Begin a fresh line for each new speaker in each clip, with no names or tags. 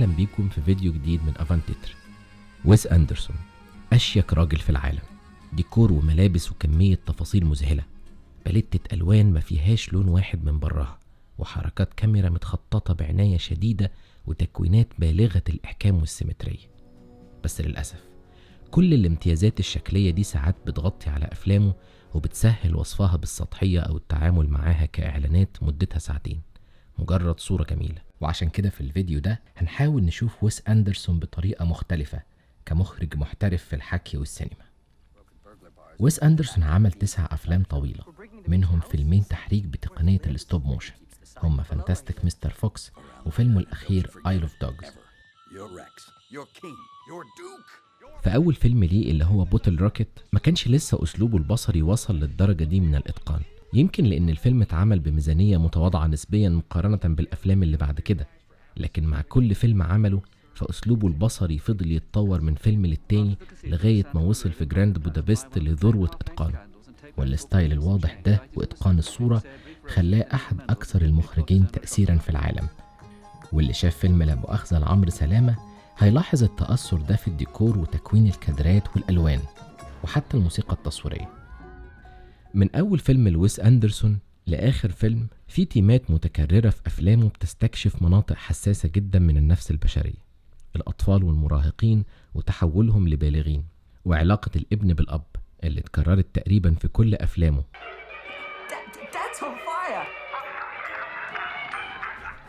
أهلا بيكم في فيديو جديد من افانتيتر. ويس أندرسون أشيك راجل في العالم، ديكور وملابس وكمية تفاصيل مذهلة، باليتة ألوان ما فيهاش لون واحد من براها، وحركات كاميرا متخططة بعناية شديدة، وتكوينات بالغة الإحكام والسيمترية. بس للأسف كل الامتيازات الشكلية دي ساعات بتغطي على أفلامه وبتسهل وصفها بالسطحية أو التعامل معاها كإعلانات مدتها ساعتين، مجرد صورة جميلة. وعشان كده في الفيديو ده هنحاول نشوف ويس أندرسون بطريقة مختلفة كمخرج محترف في الحكي والسينما. ويس أندرسون عمل 9 أفلام طويلة، منهم فيلمين تحريك بتقنية الستوب موشن، هما فانتاستيك مستر فوكس وفيلمه الأخير آيل اوف دوجز. في أول فيلم ليه اللي هو بوتل روكيت ما كانش لسه أسلوبه البصري وصل للدرجة دي من الإتقان، يمكن لأن الفيلم اتعمل بميزانية متواضعة نسبيا مقارنة بالأفلام اللي بعد كده، لكن مع كل فيلم عمله فأسلوبه البصري فضل يتطور من فيلم للتاني لغاية ما وصل في جراند بودابست لذروة إتقانه. والستايل الواضح ده وإتقان الصورة خلاه أحد أكثر المخرجين تأثيرا في العالم، واللي شاف فيلم لا مؤاخذة لعمرو سلامة هيلاحظ التأثر ده في الديكور وتكوين الكادرات والألوان وحتى الموسيقى التصويرية. من أول فيلم لويس أندرسون لآخر فيلم في تيمات متكررة في أفلامه بتستكشف مناطق حساسة جدا من النفس البشرية، الأطفال والمراهقين وتحولهم لبالغين، وعلاقة الابن بالأب اللي اتكررت تقريبا في كل أفلامه.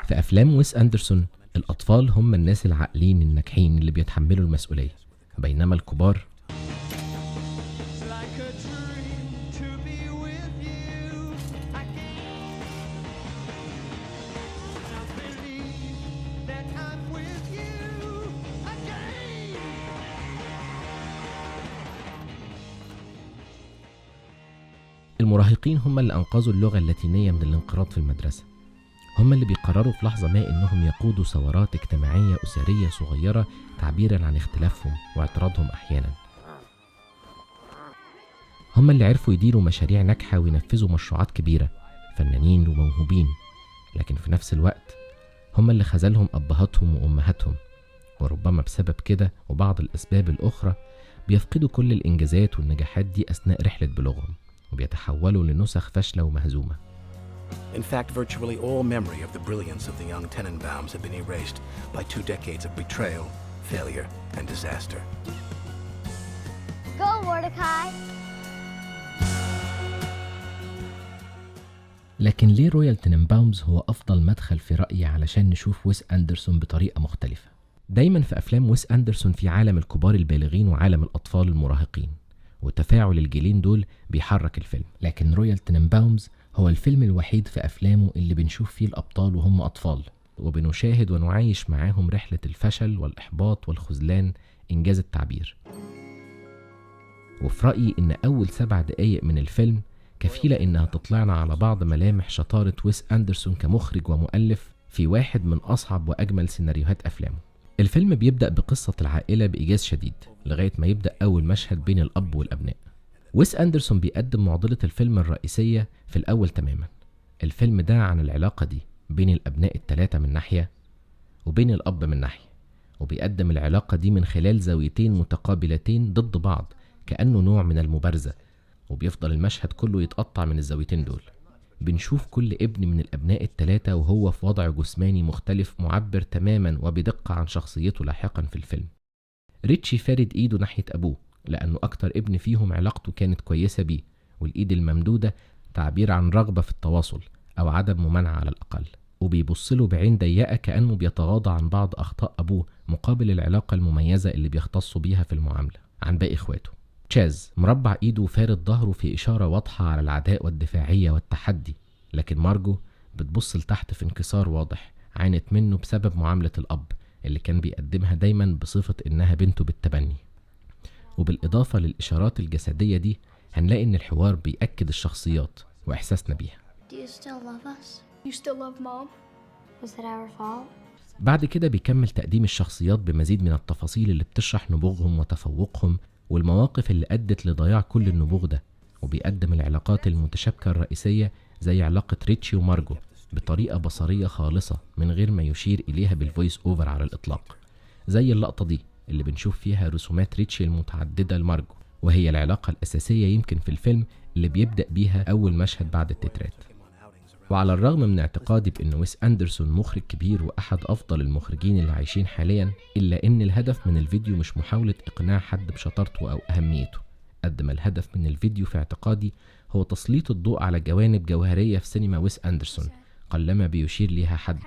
في أفلام ويس أندرسون الأطفال هم الناس العاقلين الناجحين اللي بيتحملوا المسؤولية، بينما الكبار المراهقين هم اللي أنقذوا اللغة اللاتينية من الانقراض في المدرسة، هم اللي بيقرروا في لحظة ما إنهم يقودوا ثورات اجتماعية أسرية صغيرة تعبيرا عن اختلافهم واعتراضهم أحيانا، هم اللي عرفوا يديروا مشاريع ناجحة وينفذوا مشروعات كبيرة، فنانين وموهوبين، لكن في نفس الوقت هم اللي خذلهم أبهاتهم وأمهاتهم، وربما بسبب كده وبعض الأسباب الأخرى بيفقدوا كل الإنجازات والنجاحات دي أثناء رحلة بلوغهم، وبيتحولوا لنسخ فاشلة ومهزومة.
In fact, virtually all memory of the brilliance of the young Tenenbaums had been erased by 2 decades of betrayal, failure, and disaster.
Go, Mordecai!
لكن ليه رويال تننباومز هو أفضل مدخل في رأيي علشان نشوف ويس أندرسون بطريقة مختلفة؟ دايما في أفلام ويس أندرسون في عالم الكبار البالغين وعالم الأطفال المراهقين، وتفاعل الجيلين دول بيحرك الفيلم، لكن رويال تننباومز هو الفيلم الوحيد في أفلامه اللي بنشوف فيه الأبطال وهم أطفال، وبنشاهد ونعايش معاهم رحلة الفشل والإحباط والخذلان إنجاز التعبير. وفي رأيي إن أول 7 دقايق من الفيلم كفيلة إنها تطلعنا على بعض ملامح شطارة ويس أندرسون كمخرج ومؤلف في واحد من أصعب وأجمل سيناريوهات أفلامه. الفيلم بيبدأ بقصة العائلة بإيجاز شديد لغاية ما يبدأ أول مشهد بين الأب والأبناء. ويس أندرسون بيقدم معضلة الفيلم الرئيسية في الأول تماما. الفيلم ده عن العلاقة دي بين الأبناء ال3 من ناحية وبين الأب من ناحية، وبيقدم العلاقة دي من خلال زاويتين متقابلتين ضد بعض كأنه نوع من المبارزة، وبيفضل المشهد كله يتقطع من الزاويتين دول. بنشوف كل ابن من الأبناء ال3 وهو في وضع جسماني مختلف معبر تماما وبدقة عن شخصيته لاحقا في الفيلم. ريتشي فارد إيده ناحية أبوه لأنه أكتر ابن فيهم علاقته كانت كويسة بيه، والإيد الممدودة تعبير عن رغبة في التواصل أو عدم ممانعة على الأقل، وبيبصله بعين ضيقة كأنه بيتغاضى عن بعض أخطاء أبوه مقابل العلاقة المميزة اللي بيختصوا بيها في المعاملة عن باقي إخواته. تشاز مربع إيده وفارد ظهره في إشارة واضحة على العداء والدفاعية والتحدي، لكن مارجو بتبص لتحت في انكسار واضح عانت منه بسبب معاملة الأب اللي كان بيقدمها دايما بصفة إنها بنته بالتبني. وبالإضافة للإشارات الجسدية دي هنلاقي إن الحوار بيأكد الشخصيات وإحساسنا بيها.
Do you still love us? You still love Mom? Was it our fault?
بعد كده بيكمل تقديم الشخصيات بمزيد من التفاصيل اللي بتشرح نبوغهم وتفوقهم والمواقف اللي أدت لضياع كل النبوغ ده، وبيقدم العلاقات المتشابكة الرئيسية زي علاقة ريتشي ومارجو بطريقة بصرية خالصة من غير ما يشير إليها بالفويس أوفر على الإطلاق، زي اللقطة دي اللي بنشوف فيها رسومات ريتشي المتعددة لمارجو، وهي العلاقة الأساسية يمكن في الفيلم اللي بيبدأ بيها أول مشهد بعد التترات. وعلى الرغم من اعتقادي بأن ويس أندرسون مخرج كبير وأحد أفضل المخرجين اللي عايشين حاليا، إلا أن الهدف من الفيديو مش محاولة إقناع حد بشطارته أو أهميته، قد ما الهدف من الفيديو في اعتقادي هو تسليط الضوء على جوانب جوهرية في سينما ويس أندرسون قلما بيشير ليها حد،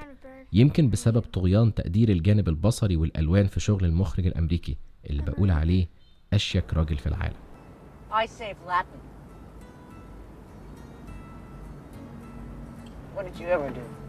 يمكن بسبب طغيان تقدير الجانب البصري والألوان في شغل المخرج الأمريكي اللي بقول عليه أشيك راجل في العالم.
I save Latin. What did you ever do?